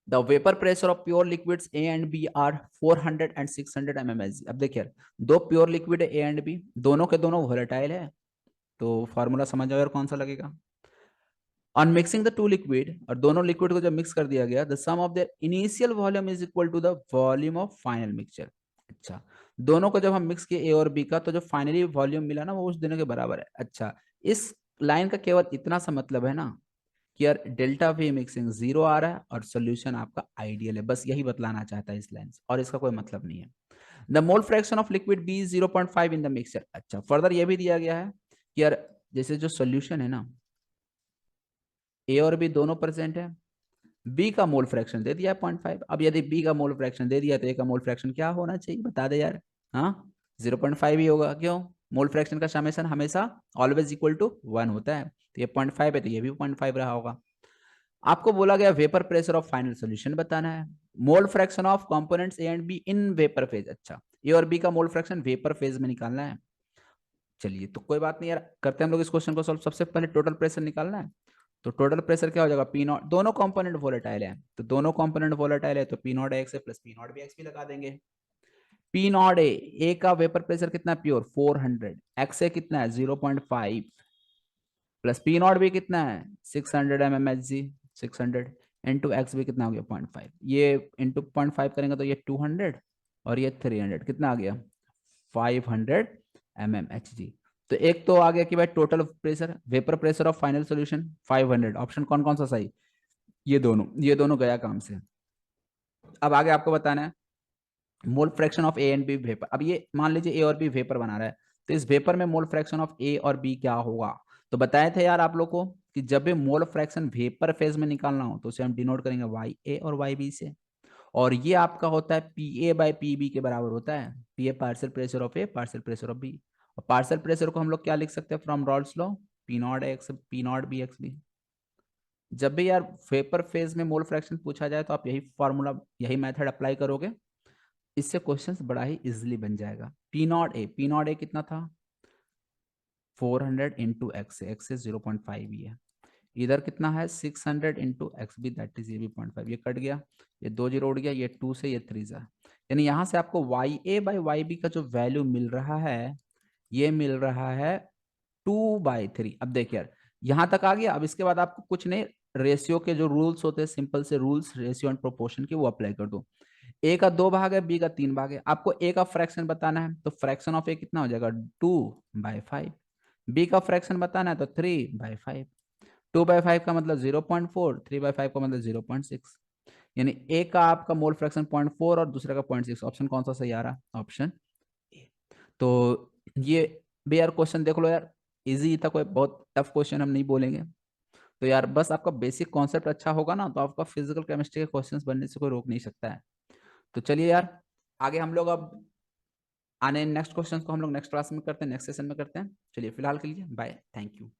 The vapour pressure of pure liquids A and B are 400 and 600 mmHg। अब देखिए दो pure liquid है ए and B, दोनों के दोनों वोलेटाइल है, तो फॉर्मूला समझ जाओ यार कौन सा लगेगा। On mixing the two liquid, और दोनों लिक्विड को जब मिक्स कर दिया गया, the sum of their initial volume is equal to the volume of final mixture. अच्छा, दोनों को जब हम मिक्स किए ए और बी का, तो जो फाइनली वॉल्यूम मिला ना वो उस दोनों के बराबर है। अच्छा, इस लाइन का केवल इतना सा मतलब है ना कि यार डेल्टा वी मिक्सिंग जीरो आ रहा है और सोल्यूशन आपका आइडियल है, बस यही बतलाना चाहता है इस लाइन से, और इसका कोई मतलब नहीं है। The mole fraction of liquid B 0.5 in the mixture. अच्छा, फर्दर ये भी दिया गया है कि यार जैसे जो सोल्यूशन है ना, ए और बी दोनों प्रेजेंट है, बी का मोल फ्रैक्शन दे दिया 0.5। अब यदि बी का मोल फ्रैक्शन दे दिया तो ए का मोल फ्रैक्शन क्या होना चाहिए, बता दे यार। हाँ, 0.5 ही होगा। क्यों? मोल फ्रैक्शन का समेशन हमेशा ऑलवेज इक्वल टू 1 होता है, तो ये 0.5 है तो ये भी 0.5 रहा होगा। आपको बोला गया vapour pressure of final solution बताना है, mole fraction of components A and be in vapour phase. अच्छा, ए और बी का मोल फ्रैक्शन वेपर फेज में निकालना है। चलिए तो कोई बात नहीं यार, करते हैं हम लोग इस क्वेश्चन को सॉल्व। सबसे पहले टोटल प्रेशर निकालना है, तो टोटल प्रेशर क्या हो जाएगा, पी नॉट, दोनों कंपोनेंट वोलेटाइल है, तो दोनों कंपोनेंट वोलेटाइल है तो P naught x plus P naught B x भी लगा देंगे। पी नॉट ए का वेपर प्रेशर कितना है, प्योर 400, एक्स ए कितना है 0.5, प्लस पी नॉट भी कितना है 600 mmHg, 600 इंटू एक्स भी कितना हो गया 0.5, ये इंटू 0.5 करेंगे तो ये 200 और ये 300, कितना आ गया 500 mmHg। तो एक तो आ गया कि भाई total pressure, vapour pressure of final solution 500, option कौन कौन सा सही, ये दोनों गया काम से। अब आगे आपको बताना है mole fraction of A and B vapour. अब ये मान लीजिए ए और बी वेपर बना रहा है, तो इस वेपर में मोल फ्रैक्शन ऑफ ए और बी क्या होगा। तो बताए थे यार आप लोग को कि जब भी मोल फ्रैक्शन वेपर फेज में निकालना हो तो उसे हम डिनोट करेंगे वाई ए और वाई बी से, और ये आपका होता है P A by P B के बराबर होता है, P A partial pressure of A partial pressure of B, और पार्शियल प्रेशर को हम लोग क्या लिख सकते हैं from Raoult's law, P naught X P naught B X B. जब भी यार वेपर फेज में मोल फ्रैक्शन पूछा जाए तो आप यही फॉर्मूला, यही मेथड अप्लाई करोगे, इससे क्वेश्चन बड़ा ही इजिली बन जाएगा। पी नॉट ए कितना था 400 इंटू एक्स से 0.5 ही है, इधर कितना है 600 into X B, that is ये भी 0.5, ये कट गया, ये दो जीरो उड़ गया, ये 2 से ये 3 जा, यानी यहां से आपको Y A by Y B का जो वैल्यू मिल रहा है, ये मिल रहा है 2/3। अब देखिए यार यहां तक आ गया, अब इसके बाद आपको कुछ नहीं, रेशियो के जो रूल्स होते हैं, सिंपल से रूल्स रेशियो एंड प्रोपोर्शन के, वो अप्लाई कर दो। ए का 2 भाग है, बी का 3 भाग है, आपको ए का फ्रैक्शन बताना है, तो फ्रैक्शन ऑफ ए कितना हो जाएगा 2/5, बी का फ्रैक्शन बताना है तो 3/5, 2/5 का मतलब 0.4, 3/5 का मतलब 0.6, यानी ए का आपका मोल फ्रैक्शन 0.4 और दूसरे का 0.6, ऑप्शन कौन सा सही आ रहा, ऑप्शन ए। तो ये भी यार क्वेश्चन देख लो यार, इजी था, कोई बहुत टफ क्वेश्चन हम नहीं बोलेंगे। तो यार बस आपका बेसिक कॉन्सेप्ट अच्छा होगा ना, तो आपका फिजिकल केमिस्ट्री के क्वेश्चंस बनने से कोई रोक नहीं सकता है। तो चलिए यार, आगे हम लोग अब आने नेक्स्ट क्वेश्चन को हम लोग नेक्स्ट क्लास में करते हैं, नेक्स्ट सेशन में करते हैं। चलिए फिलहाल के लिए बाय, थैंक यू।